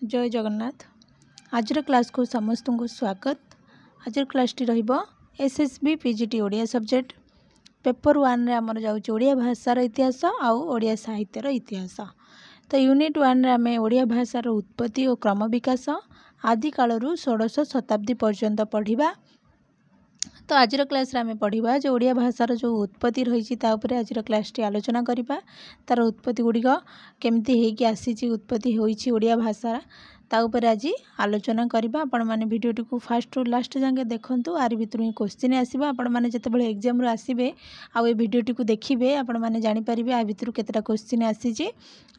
जय जगन्नाथ। आज क्लास को समस्त को स्वागत। आज क्लास टी रहिबो SSB PGT Odia subject paper 1 रे हमर जाउची ओडिया भाषार इतिहास आउ ओडिया साहित्यर इतिहास। तो यूनिट 1 रे हमें ओडिया भाषार उत्पत्ति और क्रम विकास आदि कालरू 16 शताब्दी पर्यंत पढ़िबा। तो आज क्लास रे हमें पढ़िबा जो ओडिया भाषार जो उत्पत्ति रही आज क्लास टी आलोचना करिबा। तार उत्पत्ति गुड़िक केमती हेकि आसीची उत्पत्ति होईची ओडिया भाषा ता ऊपर आज आलोचना करिबा। आपण माने वीडियो टी को फास्ट टू लास्ट जाके देखंतु। आरि भितरु ही क्वेश्चन आसीबा। आपण माने जतेबेले एग्जाम रो आसीबे आ ए वीडियो टी को देखिबे आपण माने जानि परिबे आ भितरु केतेटा क्वेश्चन आसीची।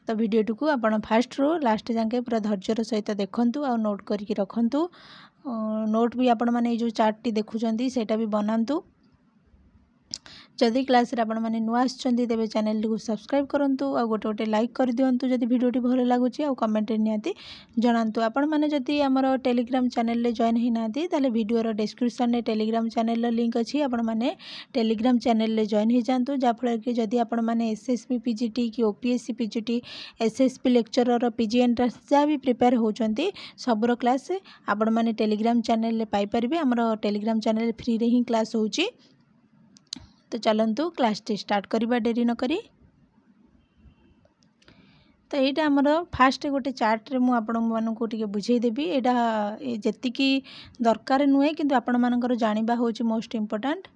तो वीडियो टी को आपण फास्ट रो लास्ट जाके पूरा धैर्यर सहित देखंतु आ नोट करके रखंतु। नोट भी आपण माने जो चार्ट टी देखुचंती सेटा भी बनांतु। जदि क्लास रे आपण माने नुआ आछंती तेबे चैनल को सब्सक्राइब करंतु आ गोटे गोटे लाइक कर दियंतु जदि वीडियो टी भलो लागुची आ कमेंट रे नियाती जणांतु। आपण माने जदि हमर टेलीग्राम चैनल रे जॉइन हिनाती ताले वीडियो रो डिस्क्रिप्शन रे टेलीग्राम चैनल रो लिंक अछि। आपण माने टेलीग्राम चैनल रे जॉइन हि जांतु जा फल कि जदि आपण माने एसएसबी पीजीटी कि ओपीएससी पीजीटी एसएसपी लेक्चरर रो पीजी एंट्रेंस जा भी प्रिपेयर होचंती सबरो क्लास आपण माने टेलीग्राम चैनल रे पाई परिबे। हमर टेलीग्राम चैनल फ्री रे ही क्लास होची। तो चलंतु क्लास टी स्टार्ट करिबा डेरी न करी। तो यहाँ आमर फास्ट गोटे चार्ट रे मु आपण मानकु टिके बुझेई देबी। एटा जेतिकी दरकार नुहे किंतु आपण मानकर जानिबा होची मोस्ट इम्पोर्टेंट।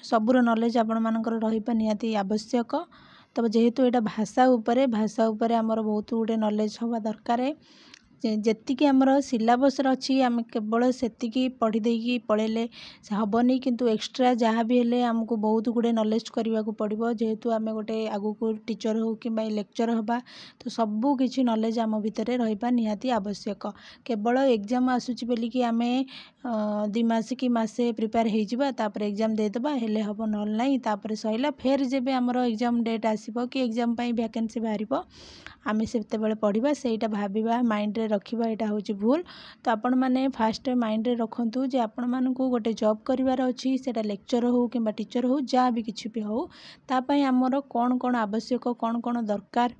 सबुर नॉलेज आपण मानकर रहिबा निहाती आवश्यक। तब जेहेतु एटा भाषा उपरे आमर बहुत गुडे नॉलेज होबा दरकार है। जेतिकी आमर सिलेबस अच्छी आम केवल सेतिकी पढ़ी देकी पढ़ेले हेबनी किंतु एक्स्ट्रा जहाँ भी हेले आमको बहुत गुडे नॉलेज करने को पड़ो। जेहेतु आम गोटे आगु को टीचर हो कि लेक्चर हवा तो सबू किसी नॉलेज आम भितर रहिबा निहाती आवश्यक। केवल एग्जाम आसूची बोलिकी आम 2 मास कि मासे प्रिपेयर हो जावा तापर एग्जाम देदेबा हेले हम नल ना तापर सैला फेर जेबे आमर एग्जाम डेट आसीबो कि एग्जाम पई वैकेंसी बाहरिबो आम से पढ़ा सेटा भाविबा माइंड रे रखिबा एटा होची भूल। तो आपण माने फास्ट माइंड रे रखंतु जे आपण मानकु गोटे जॉब करिवार अछि सेटा लेक्चर हो किंबा टीचर हो जहाँ भी किछि भी हो ता पई हमर कोन कोन आवश्यक कोन कोन दरकार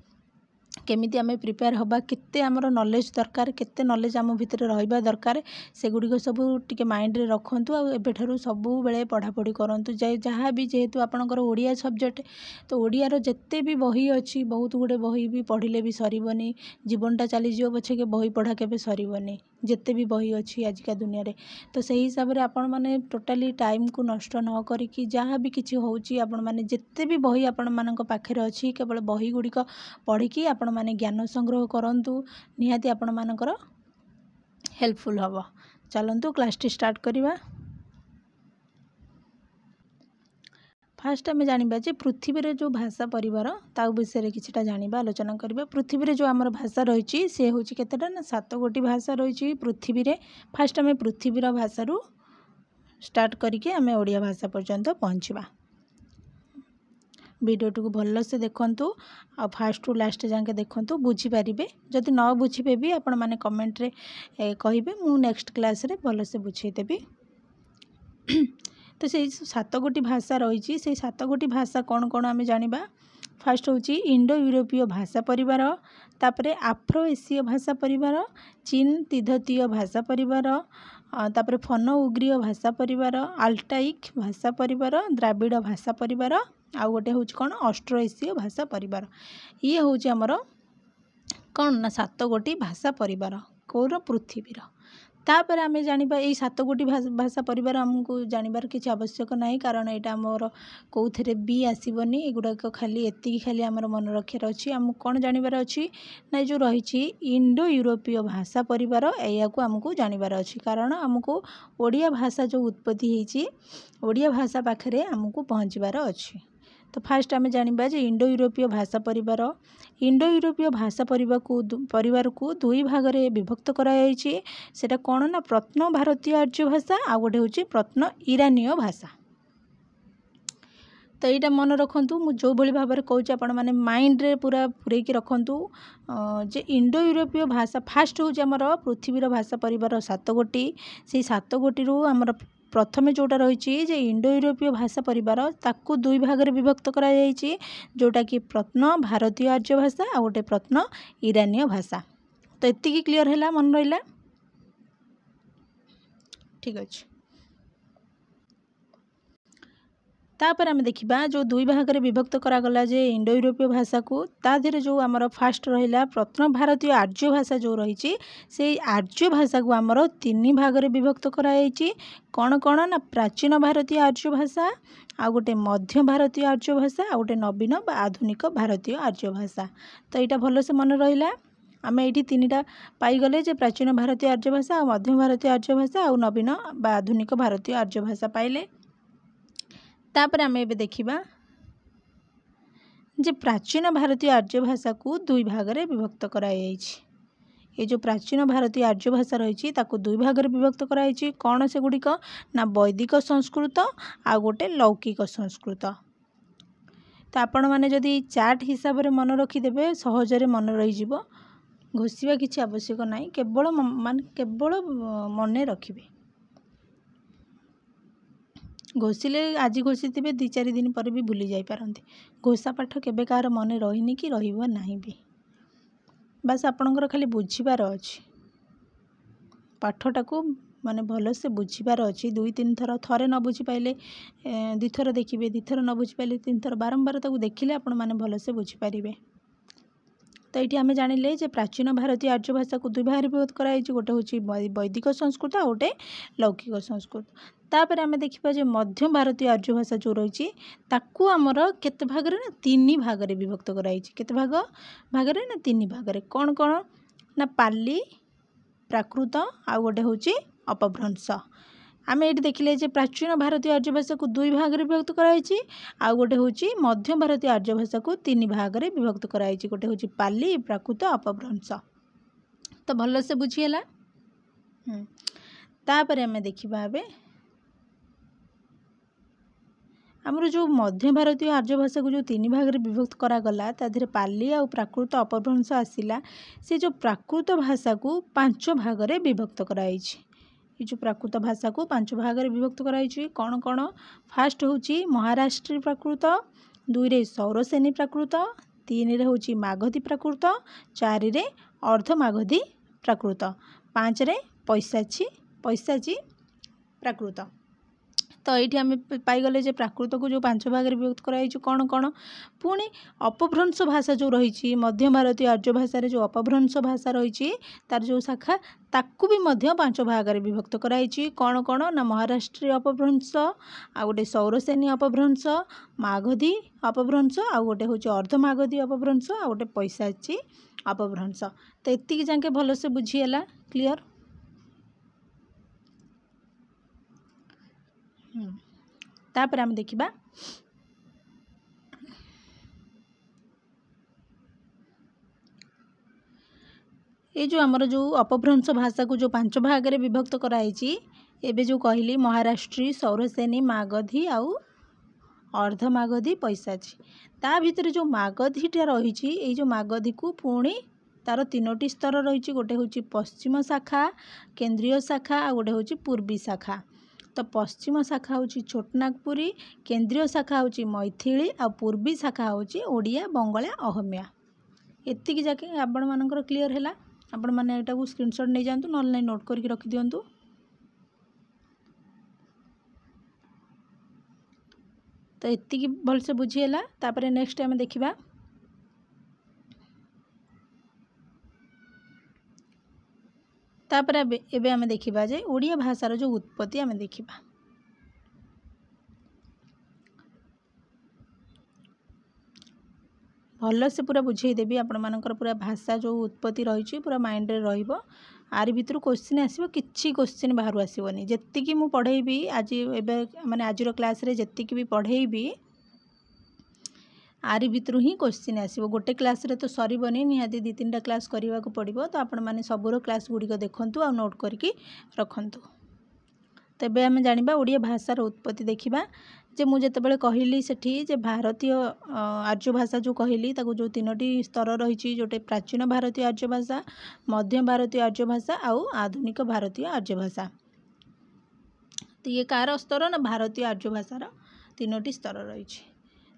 केमिति आमे प्रिपेयर हबा केते आमर नॉलेज दरकार केते नॉलेज आम भितर रहिबा दरकार से गुडिक सब टिके माइंड रे रखंतु। आ एबेठारु सबु बेले पढ़ा पढ़ी करंतु जहाँ भी जेहेतु आपनकर ओडिया सब्जेक्ट तो ओडियार जेते भी बही अछि बहुत गुडे बही भी पढ़िले भी सरीबनी जीवनटा चली जिवो पछे के बही पढ़ा केबे सरीबनी जेते भी बही अछि आजिका दुनिया रे। तो सही हिसाब रे आपण माने टोटली टाइम को नष्ट न करिकी जहाँ भी किछि होउची आपण माने जेते भी बही आपण मानक पाखरे अछि केवल बही गुडिक पढ़िकी आपण माने ज्ञान संग्रह करंतु निहाती आपण मानकर हेल्पफुल हबो। चलंतु क्लास टी स्टार्ट करिबा। फास्ट आम जाना जे पृथ्वी रे जो भाषा परिवार ता विषय किछटा जानिबा आलोचना करबा। पृथ्वी रे जो आमर भाषा रही से होची केतेटा ना 7 गोटी भाषा रही पृथ्वी रे। फास्ट आम पृथ्वी रा भाषा रु स्टार्ट करके आम ओडिया भाषा पर्यंत पहुँचवा। वीडियो को भल से देखंतु आ फास्ट टू लास्ट जाके देखंतु बुझी पारिबे। जदि न बुझिबे भी आपण माने कमेंट रे कहिबे मु नेक्स्ट क्लास रे भल से बुझेई देबी। तो से 7 गोटी भाषा रही से 7 गोटी भाषा कौन कौन आम जानिबा। फास्ट होची इंडो यूरोपीय भाषा परिवार तापरे आफ्रो एसीय भाषा परिवार चीन तिब्बतीय भाषा परिवार तापरे फनो उग्रीय भाषा परिवार अल्टाइक भाषा परिवार द्राविड़ भाषा परिवार आ गोटे होची कौन ऑस्ट्रो एसीय भाषा परिवार। ये होची हमर कौन ना 7 गोटी भाषा परिवार कौर पृथ्वी रा। तापर आम जानिबा ए 7 गोटी भाषा परिवार हमको जानिबार किछि आवश्यक नाही कारण एटा हमर कोउथरे बी आसीबनी एगुडा खाली एतिकी खाली हमर मन रखियार अछि। हम कोन जानिबार अछि ना जो रहिछि इंडो यूरोपीय भाषा परिवार एया को हमको जानिबार अछि कारण हमको ओडिया भाषा जो उत्पत्ति हेछि ओडिया भाषा पाखरे हमको पहुँचबार अछि। तो फास्ट आम जानिबा जे इंडो यूरोपीय भाषा परिवार इंडो यूरोपीय भाषा परिवार को 2 भाग रे विभक्त करा जायछि। सेटा कोन ना प्रत्न भारतीय आर्य भाषा आ गोटे होछि प्रत्न ईरानीय भाषा। तो यहाँ मन रखंतु मु जो भली भाव में कहूँ आपण माने माइंड रे पूरा पुरे की रखंतु जे इंडो यूरोपीय भाषा फास्ट होछि हमर पृथ्वीर भाषा परिवार 7 गोटी से 7 गोटी रु हमर प्रथमे जोटा रही जे इंडो यूरोपीय भाषा परिवार ताकू 2 भाग रे विभक्त करा जायछि जोटा कि प्रत्न भारतीय आर्य भाषा आ गोटे प्रत्न ईरानीय भाषा। तो एतिकी क्लियर है मन रहा ठीक अच्छे। तापर आम देखा जो दुई भाग में विभक्त करागला जे इंडो यूरोपीय भाषा को ता देहरे जो आमर फास्ट रहा प्रथम भारतीय आर्य भाषा जो रही से आर्य भाषा को आमर तीन भाग में विभक्त कराई कौन कौन ना प्राचीन भारतीय आर्य भाषा आ गोटे मध्य भारतीय आर्य भाषा आ गोटे नवीन बा आधुनिक भारतीय आर्य भाषा। तो यहाँ भल से मन रहा आम ये तीन टा पाईगले जे प्राचीन भारतीय आर्य भाषा आ मध्य भारतीय आर्य भाषा आ नवीन बा आधुनिक भारतीय आर्य भाषा पाइले। तापर आम एबे देखिबा जे प्राचीन भारतीय आर्य भाषा को दुई भाग में विभक्त कराई। ये जो प्राचीन भारतीय आर्य भाषा रही दुई भाग में विभक्त कराई कौन से गुड़िक ना वैदिक संस्कृत आ गोटे लौकिक संस्कृत। तो आपण मैंने जदि चार्ट हिसाब से मन रखिदेवे सहजरे मन रही घोषिबा किसी आवश्यक नहीं केवल मन रखिबे घोषिले आज घोषि थे दी चार दिन पर भी भूली जाई पारंती घोषा पाठ केबे कार मन रहीनी कि रहिबो नाही भी बस आपणकर खाली बुझीबार अच्छी पाठटा को माने भल से बुझीबार अच्छी दुई तीन थर थरे न बुझी पाइले दी थर देखिए दी थर न बुझी पाइले तीन थर बारंबार ताको देखिले आपण माने भल से बुझीपारे। तो ये आम जानिले जे प्राचीन भारतीय आर्य भाषा को दुई भाग विभक्त कराई गोटे हूँ वैदिक संस्कृत आ गोटे लौकिक संस्कृत। तापर आम देखा जे मध्य भारतीय आर्य भाषा जो रही ताकू आमर केते भाग रे ना तीन भाग में विभक्त कराई केते भाग भाग रे ना तीन भाग में कौन कौन ना पाली प्राकृत आ गोटे हूँ अपभ्रंश। आम ये देखिले जे प्राचीन भारतीय आर्य भाषा को दुई भाग में विभक्त कराई आ गोटे हूँ मध्य भारतीय आर्य भाषा को तीन भाग में विभक्त कराई गोटे हूँ पाली प्राकृत अपभ्रंश। तो भल से बुझीगला। तापर आम देखा आमर जो मध्य भारतीय आर्य भाषा को जो तीन भाग में विभक्त करागला तादेहरे पाली आ प्राकृत अपभ्रंश आसला से जो प्राकृत भाषा को पांच भाग में विभक्त कराई ये जो प्राकृत भाषा को पांच भाग में विभक्त कराई कौन कौन फास्ट हूँ महाराष्ट्र प्राकृत दुई रे सौरसेनी प्राकृत तीन रे हूँ मागधी प्राकृत चार रे अर्धमागधी प्राकृत पाँच रे पैसाची प्राकृत। तो ये आम पाईगले जे प्राकृत को जो पांच भाग में विभक्त कराई कौन कौन पुणी अपभ्रंश भाषा जो रही मध्य भारतीय आर्य भाषा जो अपभ्रंश भाषा रही तार जो शाखा ताकू भी मध्य पांच भाग में विभक्त कराई कौन कौन ना महाराष्ट्रीय अपभ्रंश आ गोटे सौरसेनी अपभ्रंश मागधी अपभ्रंश आ गोटे हूँ अर्धमागधी अपभ्रंश आ गोटे पैसाची अपभ्रंश। तो एतिक जाके भल से बुझीगला क्लियर। तापर आम देखिबा ये जो आमर जो अपभ्रंश भाषा को जो पांच भाग में विभक्त कराई एबे जो कहली महाराष्ट्री सौरसेनी मागधी आउ अर्धमागधी पैसाची ता भितर जो मागधीटा रही ये जो मागधी को पुणी तार तीनोटी स्तर रही गोटे हूँ पश्चिम शाखा केंद्रीय शाखा आ गोटे हूँ पूर्वी शाखा। तो पश्चिम शाखा हूँ छोटनागपुरी केंद्रीय शाखा हूँ मैथिली आ पूर्वी शाखा हूँ ओडिया बंगला अहमिया। एतिकी जाके आपण मानकर क्लियर है आपण मैंने यहाँ को स्क्रीनशॉट नहीं जातु ना नोट करके रखी दिंतु। तो एतिकी भल से बुझीगला। तापर नेक्स्ट आम देखा तापर एबे आम देखा जे ओडिया भाषार जो उत्पत्ति आम देखा भल से पूरा बुझेदेवी आपण मानकर पूरा भाषा जो उत्पत्ति रही पूरा माइंड रे रहिबो आरी भितर क्वेश्चन आसीबो किछि क्वेश्चन बाहर आसीबोनी जेतिकी मु पढ़ेबी आज एबे माने आजिरो क्लास रे जेतिकी भी पढ़ेबी आरी भितर ही क्वेश्चन आसीबो गोटे क्लास रे तो सरीबनी निहाती दी तीन टा क्लास करबा को पड़िबो। तो आपण माने सबरो क्लास गुडी को देखंतु आ नोट करके रखंतु। तेबे आम जानिबा ओडिया भाषार उत्पत्ति देखिबा जे मु जेतेबेले कहली सेठी जे भारतीय आर्य भाषा जो कहली ताको जो तीनोटी स्तर रही जोटे प्राचीन भारतीय आर्य भाषा मध्य भारतीय आर्य भाषा आउ आधुनिक भारतीय आर्य भाषा। तो ये कार स्तर ना भारतीय आर्य भाषार तीनोटी स्तर रही।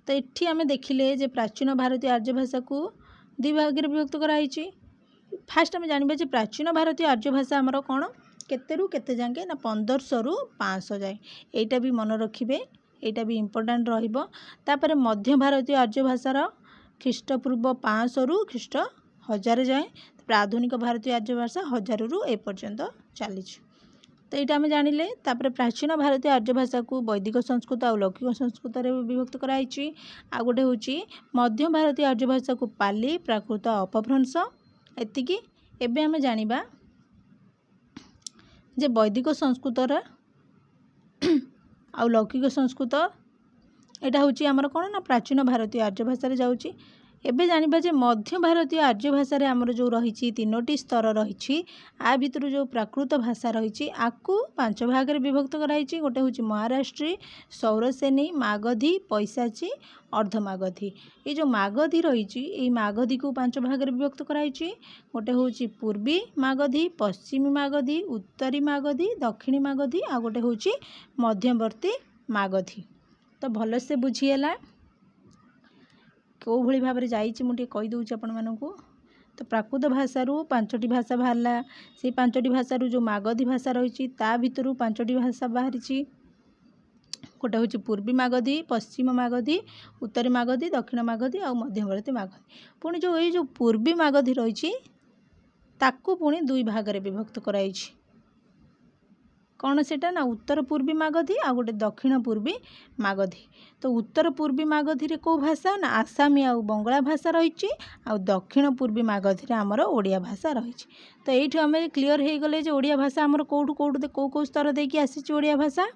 तो ये आम देखिले जे प्राचीन भारतीय आर्य भाषा को दुई भाग में विभक्त कराई फास्ट आम जानवा जे प्राचीन भारतीय आर्य भाषा आमर कौन केतेरू केते जाए ना 1500 रु 500 जाए यहाँ भी मन रखिए यहाँ भी इम्पोर्टाट रहीपर मध्य भारतीय आर्य भाषार ख्रीष्टपूर्व 500 रु ख्रीष्ट 1000 जाए आधुनिक भारतीय आर्य भाषा 1000 रु एपर्यंत चली तो यहाँ आम जानिले प्राचीन भारतीय आर्य भाषा को वैदिक संस्कृत और लौकिक संस्कृत विभक्त कराई आ गोटे हूँ मध्य भारतीय आर्य भाषा को पाली प्राकृत अपभ्रंश एतिकी एबे आम जानिबा जे वैदिक संस्कृतर आ लौकिक संस्कृत यहाँ हूँ आमर कौन ना प्राचीन भारतीय आर्य भाषा जाऊँगी एबे जानिबा जे मध्य भारतीय आर्य भाषा रे आमर जो रही 3टी स्तर रही आ भितर जो प्राकृत भाषा रही आपको 5 भाग में विभक्त कराई गोटे हूँ महाराष्ट्री सौरसेनी मागधी पैशाची अर्धमागधी ये जो मागधी रही मागधी को 5 भाग में विभक्त कराई गोटे हूँ पूर्वी मागधी पश्चिमी मागधी उत्तरी मागधी दक्षिणी मागधी आ गोटे हूँ मध्यवर्ती मागधी तो भलसे बुझीगला कौ भली भाव में जाइए कहीदे आपण मानक तो प्राकृत भाषा 5टी भाषा बाहरला से 5टी भाषा जो मागधी भाषा रही भितर 5टी भाषा बाहरी गोटे हूँ पूर्वी मागधी पश्चिम मागधी उत्तरी मागधी दक्षिण मागधी और मध्यवर्ती मागधी पुणी जो ये जो पूर्वी मागधी रही ताकू पुणी 2 भाग में विभक्त कराई कौन सेटा ना उत्तर पूर्वी मागधी आ गोटे दक्षिण पूर्वी मागधी तो उत्तर पूर्वी मागधी रे को भाषा ना आसामी आ बंगला भाषा रही आ दक्षिण पूर्वी मागधी रे आमर ओडिया भाषा रही तो ये आम क्लीयर हो गले जो ओडिया भाषा आमर कौटू कौटू कौ स्तर देकी आसी ओडिया भाषा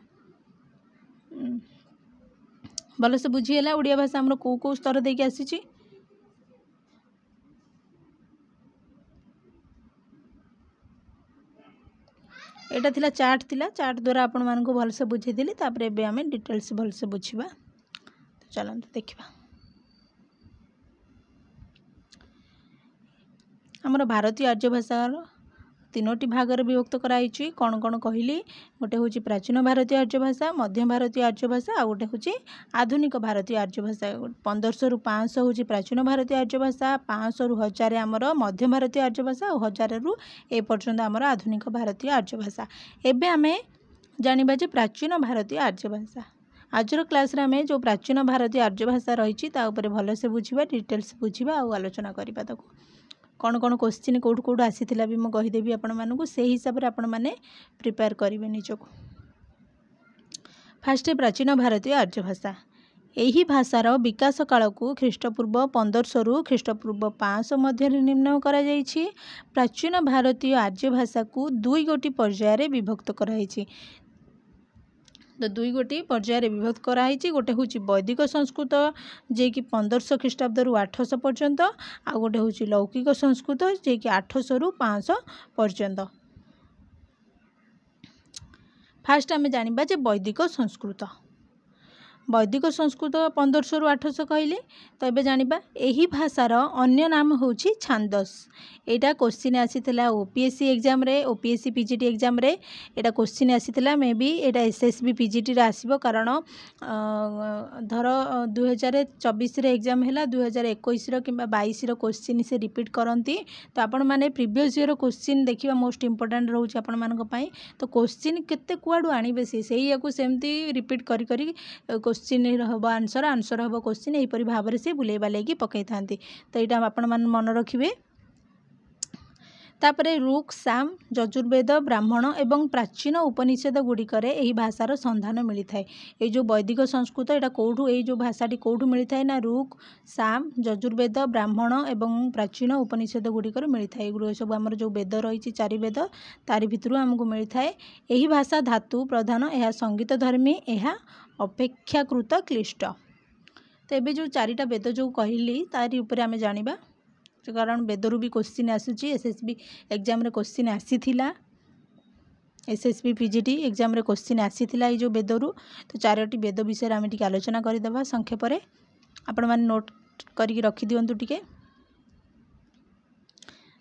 भलसे बुझीगला ओडिया भाषा आमर कौ स्तर देकी आसी एटा थिला चार्ट द्वारा आपण मानक भलसे बुझेदेली तापर एबे आमे डिटेल्स भलसे बुझिबा तो चलंतु देखिबा हमर भारतीय आर्य भाषा 3टी भाग में विभक्त कराई कौन कौन कहली गोटे हूँ प्राचीन भारतीय आर्य भाषा मध्य भारतीय आर्य भाषा आ गोटे हूँ आधुनिक भारतीय आर्य भाषा 1500 रु 500 हूँ प्राचीन भारतीय आर्य भाषा 500 रु 1000 आमर मध्य भारतीय आर्य भाषा और 1000 रु ए पर्यंत आमर आधुनिक भारतीय आर्य भाषा एबे आमे जानिबा जे प्राचीन भारतीय आर्य भाषा आजर क्लास रे आमे जो प्राचीन भारतीय आर्य भाषा रही भलसे बुझिबा डिटेल्स बुझिबा और आलोचना करबा ताको कौन कौन क्वेश्चन कौटू कौटू आसीथिला भी मैं कहीदेवी आपण मानक से हिसाब से आपण मैंने प्रिपेयर करेंगे निजक फास्ट प्राचीन भारतीय आर्य भाषा यही भाषार विकास काल को ख्रीष्टपूर्व 1500 रु ख्रीष्टपूर्व 500 मध्य निर्णय करा जायछि प्राचीन भारतीय आर्य भाषा को 2 गोटी पर्यायर विभक्त कराई तो 2 गोटी पर्यायर विभक्त कराई गोटे हूँ वैदिक संस्कृत जे कि 1500 ख्रीष्टाब्द रु 800 पर्यंत आ गोटे हूँ लौकिक संस्कृत जे कि 800 रु 500 पर्यंत फास्ट आमे जानिबा जे वैदिक संस्कृत 1500 रु 800 कहले तो ये जानिबा यही भाषार अन्य नाम हूँ छांदस यहाँ क्वेश्चन आसीथिला ओपीएससी एग्जाम रे ओपीएससी पीजीटी एग्जाम रे यहाँ क्वेश्चन आसीथिला मे बी यहाँ एसएसबी पीजीटी रे आसीबो कारण धर 2024 रे एग्जाम हैला 2021 रो किंबा 22 रो क्वेश्चन से रिपीट करंती तो आपण माने प्रीवियस ईयर क्वेश्चन देखिबा मोस्ट इंपोर्टेंट रहउछ आपण मानक पई तो क्वेश्चन केते कुआडू आनिबे से याकू सेमती रिपीट करी करी क्वेश्चन हम आंसर हम क्वेश्चन यहीपरि भाव में से बुले बालेकी पकई था तो यहाँ आपण मन मन रखिए तापरे ऋक् साम यजुर्वेद ब्राह्मण एवं प्राचीन उपनिषद गुड़िकर यही भाषार संधान मिलता है ये जो वैदिक संस्कृत यहाँ कौटू ये जो भाषाटी कौटू मिलता है ना ऋक् साम यजुर्वेद ब्राह्मण एवं प्राचीन उपनिषद गुड़िकर मिलता है एगुड़ सब आम जो वेद रही 4 वेद तारि भितर आमको मिलता है यही भाषा धातु प्रधान यह संगीत धर्मी यह अपेक्षाकृत क्लिष्ट तो ये जो 4टा वेद जो कहली तारि ऊपर आमे जानिबा कारण वेदरू भी क्वेश्चन आसूची एसएसबी एग्जाम रे क्वेश्चन आसीथिला एसएसबी पीजीटी एग्जाम रे क्वेश्चन आसीथिला ये जो वेदरू तो 4टी वेद विषय आमे टिके आलोचना करदेबा संक्षेप रे आपण माने नोट करिक रखि दियंतु टिके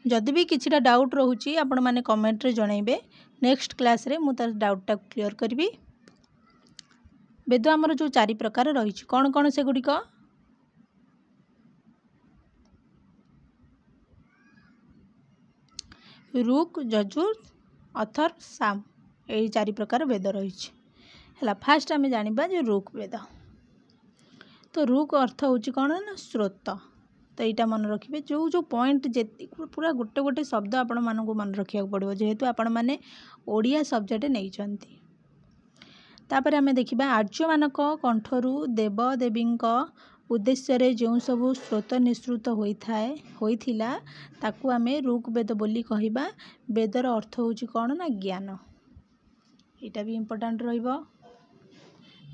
जदि भी किछिटा डाउट रहूची आपण माने कमेंट रे जणाइबे नेक्स्ट क्लास रे मु तार डाउट टा क्लियर करबी वेद आमर जो 4 प्रकार रही कौन कौन से गुड़िक ऋକ୍ यजुर अथर साम यही 4 प्रकार वेद रही है। फास्ट आम जाना जो ऋक वेद। तो ऋक अर्थ हूँ कौन ना स्रोत। तो यहाँ मन रखिए जो जो पॉइंट जे पूरा गोटे गोटे शब्द आपण मानक मन रखा पड़ो जेहेतु आपण मैंने ओडिया सब्जेक्ट नहीं। तापर आम देखा आर्य मानक कंठरू देव देवी उद्देश्य जो सबू स्रोत निःसृत होता ताकू आम ऋक वेद बोली कहवा। वेदर अर्थ हूँ कौन ना ज्ञान। यहाँ भी इम्पोर्टाट रहिबो।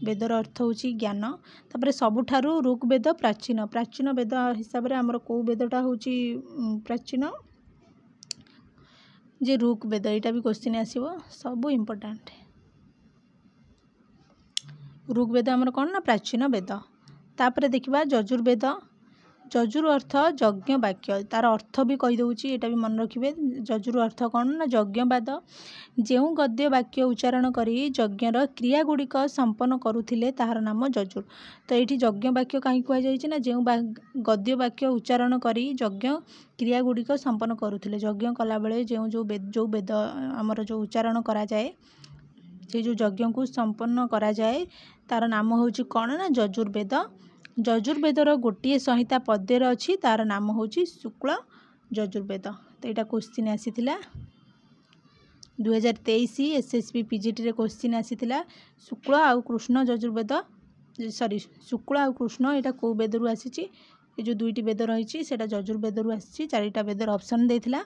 वेदर अर्थ हूँ ज्ञान। तापर सबुठारु ऋक वेद प्राचीन। प्राचीन वेद हिसाब से आमर कौ वेदटा हूँ प्राचीन जे ऋक वेद। यहाँ भी क्वेश्चन आसो सबू इम्पोर्टाट। ऋक वेद आमर कौन ना प्राचीन वेद। तापर देखा यजुर्वेद। यजुर अर्थ यज्ञ वाक्य तार अर्थ भी कहीदे यहाँ भी मन रखिए। यजुर अर्थ कौन ना यज्ञवाद जो गद्य वाक्य उच्चारण करी यज्ञर क्रियागुड़िक संपन्न करुथिले ताहार नाम यजुर। तो ये यज्ञ वाक्य कहीं कहुना जो गद्य वाक्य उच्चारण करी यज्ञ क्रियागुड़िक संपन्न करुथिले यज्ञ कला बेले जो वेद आमर जो उच्चारण करा जाए से जो यज्ञ को संपन्न करा जाए तार नाम हूँ कौन ना यजुर्वेद। यजुर्वेदर गोटे संहिता पद्यर अच्छी तार नाम हूँ शुक्ल यजुर्वेद। तो यहाँ क्वेश्चन आसीथिला 2023 एसएसबी पीजीटी रे क्वेश्चन आसीथिला शुक्ल आउ कृष्ण यजुर्वेद सॉरी शुक्ल आउ कृष्ण यहाँ कौ वेदरू आसी जो दुईटी वेद रही यजुर्वेदरू आसी 4टा वेदर ऑप्शन देथिला।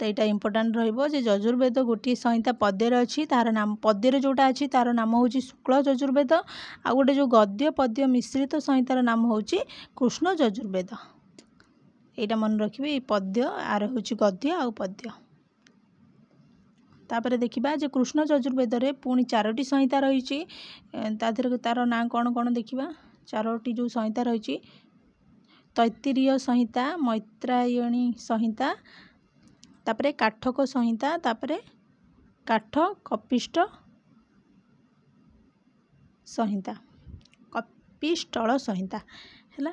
तो यहाँ इम्पोर्टाट रहिबो जे यजुर्वेद गोटे संहिता पद्यर अच्छी तार नाम पद्यर जोटा अच्छी तार नाम हूँ शुक्ल यजुर्वेद। आ गोटे जो गद्य पद्य मिश्रित संहितार नाम हूँ कृष्ण यजुर्वेद। यहाँ मन रखिए पद्य आर हूँ गद्य आउ पद्य। तापर देखा जे कृष्ण यजुर्वेद रे पुणी 4टी संहिता रही तार ना कौन कौन देखा 4टी जो संहिता रही तैत्तिरीय संहिता मैत्रायणी संहिता तापरे काठक संहिता तापरे काठ कपिष्ट संहिता कपिष्टल संहिता है।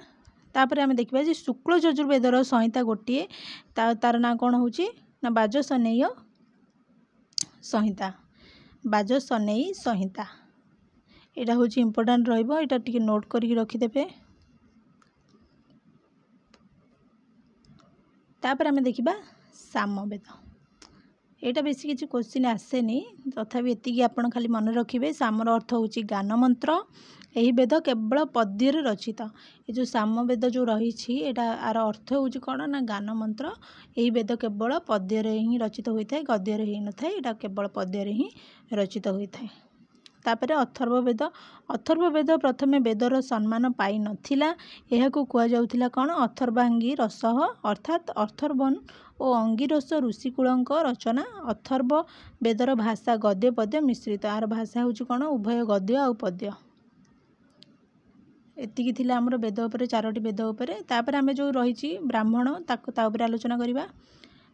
तापर आम देखा जे शुक्ल यजुर्वेदर संहिता गोटे तार ना कौन हूँ ना बाजसनेय संहिता बाजसनेयी संहिता। यहाँ हूँ इम्पोर्टाट रहिबो यहाँ टिके नोट करके रखिदेबे। तापर आम देखा सामवेद। यहाँ बेसी किसी क्वेश्चन आसेनी तथापि एतिकी आपण खाली मन रखिए सामर अर्थ हूँ गान मंत्र। यही वेद केवल पद्य रचित ये जो सामवेद जो रही आर अर्थ हूँ कौन ना गान मंत्र। यही वेद केवल पद्य ही रचित होता है गद्य ही न थाए यहाँ केवल पद्य ही रचित होता है। तापर अथर्ववेद। अथर्ववेद प्रथमे वेदर सम्मान पाई नथिला यह कहुला कौन अथर्वांगी रस अर्थात अथर्वन और अंगिरस ऋषिकूल रचना। अथर्व वेदर भाषा गद्य पद्य मिश्रित आर भाषा हूँ कौन उभय गद्य आउ पद्य। एतिकी थिला हमर वेद उपरे 4टी वेद उपरे। तापर आमे जो रही ब्राह्मण ता उपरे आलोचना करिबा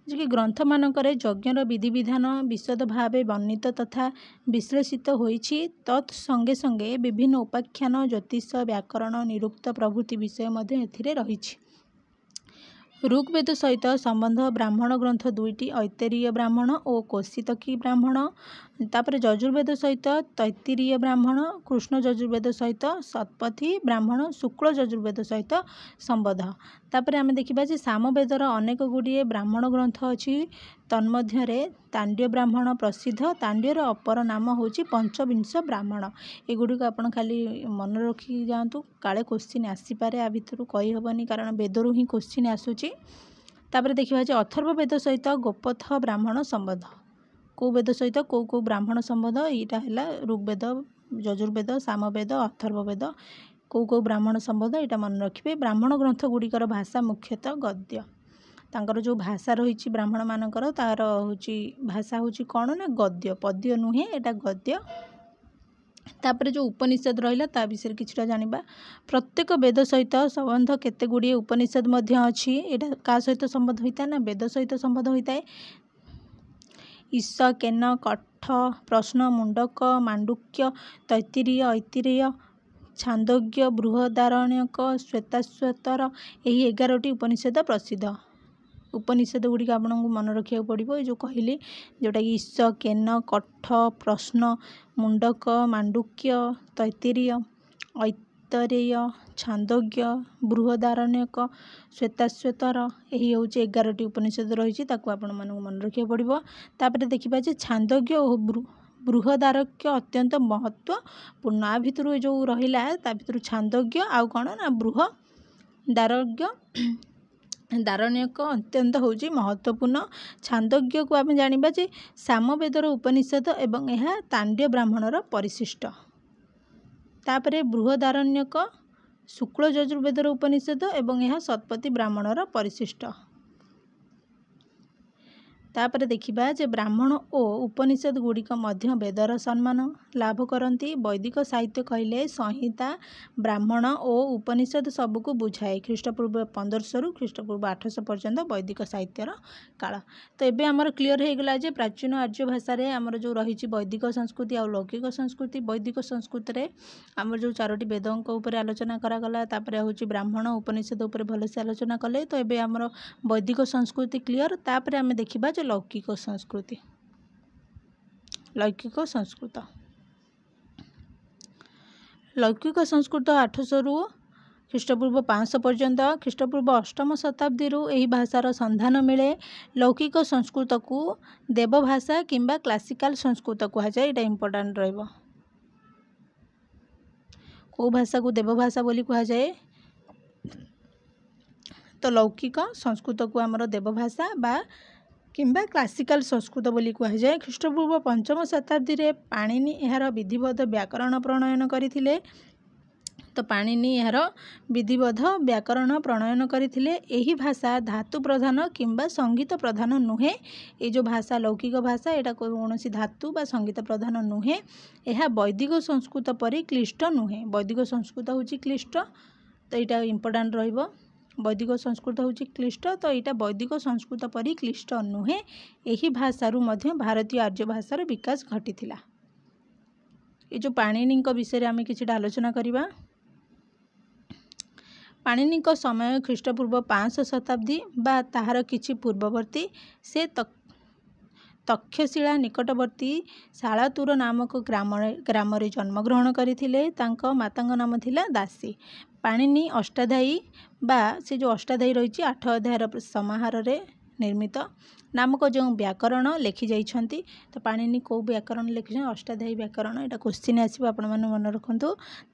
जो कि ग्रंथ मानकरे यज्ञर विधि विधान विशद भावे वर्णित तथा विश्लेषित होइछि। तत् संगे संगे विभिन्न उपाख्यान ज्योतिष व्याकरण निरुक्त प्रभृति विषय मध्य एथिरे रहिछि। ऋग्वेद सहित संबंध ब्राह्मण ग्रंथ 2टी ऐतरीय ब्राह्मण और कौशितकी ब्राह्मण। तापर यजुर्वेद सहित तैत्तिरीय ब्राह्मण कृष्ण यजुर्वेद सहित शतपथी ब्राह्मण शुक्ल यजुर्वेद सहित संबंध। तापर आम देखा सामवेदर अनेक गुड़िए ब्राह्मण ग्रंथ अच्छी तन्मध्य तांड्य ब्राह्मण प्रसिद्ध। तांड्यर अपर नाम हूँ पंचविंश ब्राह्मण। एगुड़ी आप खाली मन रखी जातु काले क्वेश्चन आसीपे आ भितर कही हेनी कारण वेदरू ही क्वेश्चन आसूची। तापर देखा अथर्व वेद सहित गोपथ ब्राह्मण संबंध कौ वेद सहित कौ ब्राह्मण संबंध यहाँ है ऋग्वेद यजुर्वेद सामवेद अथर्ववेद कौ ब्राह्मण संबंध यहाँ मन रखिए। ब्राह्मण ग्रंथ गुड़िकर भाषा मुख्यतः गद्य तांकर जो भाषा रही ब्राह्मण मानकर तार हूँ भाषा हूँ कौन ना गद्य पद्य नुहे यहाँ गद्य। तापर जो उपनिषद रहा विषय किछटा जानिबा। प्रत्येक वेद सहित संबंध केते गुड़िए उपनिषद मध्य अच्छी यहाँ क्या सहित संबंध होता है ना वेद सहित संबंध होता है। ईश केन कठ प्रश्न मुंडक मांडुक्य तैत्तिरीय ऐतिरेय छांदोग्य बृहदारण्यक श्वेताश्वतर यही 11टी उपनिषद प्रसिद्ध। उपनिषद गुड़िक आपको मन रखा पड़ो जो कहली जोटा कि ईश केन कठ प्रश्न मुंडक मांडुक्य तैत्तिरीय ऐतरेय छांदोग्य बृहदारण्यक श्वेताश्वेतर यही हूँ 11टी उपनिषद रही आपको मन रखा पड़ो। तापर देखा जे छांदोग्य और बृहदारण्यक अत्यंत महत्वपूर्ण आ भितर जो रहा ता भर छांदोग्य आउ कौन ना बृहदारण्यक दारण्यक अत्यंत हूँ महत्वपूर्ण। छांदोग्य को आम जाना जे सामवेदर उपनिषद एवं यह तांड्य ब्राह्मणर परिशिष्ट। तापरे बृहदारण्यक शुक्ल यजुर्वेदर उपनिषद एवं यह शतपथी ब्राह्मणर परिशिष्ट। तापर देखिबा जे ब्राह्मण और उपनिषद गुड़िक मध्य वेदर सम्मान लाभ करती। वैदिक साहित्य कहले संहिता ब्राह्मण और उपनिषद सबको बुझाए। ख्रीष्टपूर्व 1500 रु ख्रीष्टपूर्व 800 पर्यंत वैदिक साहित्यर काल। तो ये आमर क्लीयर हो गला जे प्राचीन आर्य भाषा आमर जो रही वैदिक संस्कृति और लौकिक संस्कृति। वैदिक संस्कृति आमर जो 4टी वेदों उपर आलोचना करागला तापर हूँ ब्राह्मण उपनिषद उपर भलसे आलोचना कले। तो ये आमर वैदिक संस्कृति क्लीयर। तापर आम देखा जो लौकिक संस्कृति लौकिक संस्कृत 800 रु ख्रीष्टपूर्व 500 पर्यंत। ख्रीष्टपूर्व 8म शताब्दी यही भाषार संधान मिले। लौकिक संस्कृत को देवभाषा किंबा क्लासिकल संस्कृत कह जाए। ये इंपोर्टेंट रहिबो। को भाषा को देवभाषा बोली कह जाए तो लौकिक संस्कृत को आमर देवभाषा बा किंबा क्लासिकल संस्कृत बोली कह जाए। ख्रीष्टपूर्व 5म शताब्दी रे पाणिनि यार विधिबद्ध व्याकरण प्रणयन करथिले। तो पाणिनि यार विधिबद्ध व्याकरण प्रणयन करथिले। एही भाषा धातु प्रधान किंबा संगीत प्रधान नुहे। ये जो भाषा लौकिक भाषा यहाँ कौन धातु बा संगीत प्रधान नुहे। यह वैदिक संस्कृत परि क्लिष्ट नुहे। वैदिक संस्कृत हूँ क्लिष्ट। तो यहाँ इंपोर्टेंट रहिबो। वैदिक संस्कृत हूँ क्लिष्ट। तो यहाँ वैदिक संस्कृत परि क्लिष्ट नुहे। यही भाषारू मध्य भारतीय आर्य भाषार विकास घटीथिला। ये जो पाणिनि विषय आम कि आलोचना करवा। पाणिनि समय ख्रीष्टपूर्व 500 शताब्दी बा ताहार किछि पूर्ववर्ती। से तक्षशिला निकटवर्ती शालातुर नामक ग्राम जन्मग्रहण करथिले। तांको मातांग नाम थिला दासी। पाणिनि अष्टाध्यायी बा से जो अष्टाध्यायी रही 8 अध्यायर समाहार रे निर्मित नामक जो व्याकरण लिखि जाइछंती। तो पाणिनि को व्याकरण लिखि अष्टाध्यायी व्याकरण यहाँ क्वेश्चन आसो आपण मैंने मन रखु।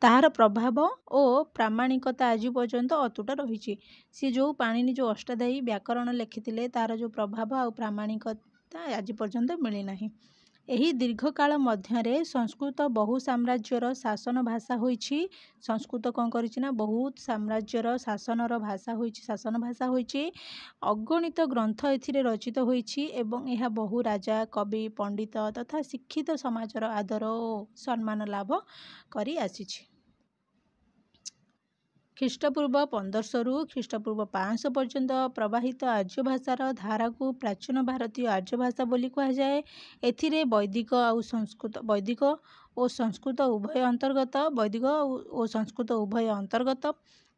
ताहार प्रभाव और प्रामाणिकता आज पर्यंत अतुट रही। सी जो पाणिनि जो अष्टाध्यायी व्याकरण लिखिथिले तार जो प्रभाव और प्रामाणिकता आज पर्यंत मिली नाही। एही दीर्घ काल मध्य संस्कृत बहु साम्राज्यर शासन भाषा होइछि। संस्कृत कौन करिछि बहुत साम्राज्यर शासनर भाषा होइछि शासन भाषा होइछि। अगणित ग्रंथ एथिरे रचित होइछि एवं यह बहु राजा कवि पंडित तथा शिक्षित समाजर आदर और सम्मान लाभ करि आसिछि। ख्रीष्टपूर्व 1500 रु ख्रीष्टपूर्व 500 पर्यंत प्रवाहित आर्य भाषार धारा को प्राचीन भारतीय आर्य भाषा बोली कह जाए। एथिरे वैदिक और संस्कृत उभय अंतर्गत। वैदिक और संस्कृत उभय अंतर्गत।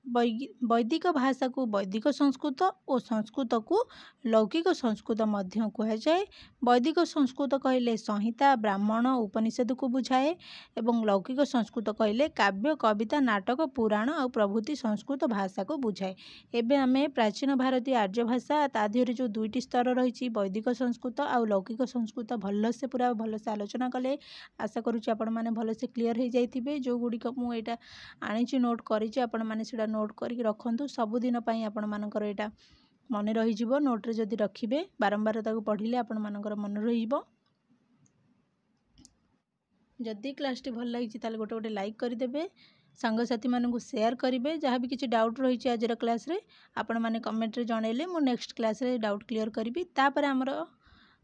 वैदिक भाषा को वैदिक संस्कृत और संस्कृत को लौकिक संस्कृत मध्य कह जाए। वैदिक संस्कृत कहले संहिता ब्राह्मण उपनिषद को बुझाए एवं लौकिक संस्कृत कहले काव्य कविता नाटक पुराण और प्रभृति संस्कृत भाषा को बुझाए। एबे आमे प्राचीन भारतीय आर्य भाषा ता देहरे जो 2टी स्तर रही वैदिक संस्कृत और लौकिक संस्कृत भलसे पूरा भलसे आलोचना कले। आशा करुच्ची आपण माने भलसे क्लीयर हो जाइथिबे। जो गुड़िक मुझे आनी नोट करी आपण माने सेटा नोट करके रखु। सबुदिन आपण मानकर एटा मन रही। नोट्रे जदि रखिबे बारंबार ताको पढ़िले आपण मानकर मन रहिबो। जदि क्लासटी भल लगी ताले गोटे गोटे लाइक करदेवे। सांगसाथी मानू शेयर करेंगे। जहाँ भी किसी डाउट रही आज क्लास रे आपण माने कमेंट रे जनइले मु नेक्स्ट क्लास रे डाउट क्लियर करी। तापर आमर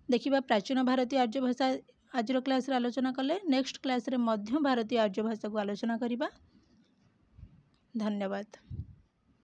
देखिबा प्राचीन भारतीय आर्य भाषा आज क्लास रे आलोचना कले। नेक्स्ट क्लास रे मध्य भारतीय आर्य भाषा को आलोचना करिबा। धन्यवाद।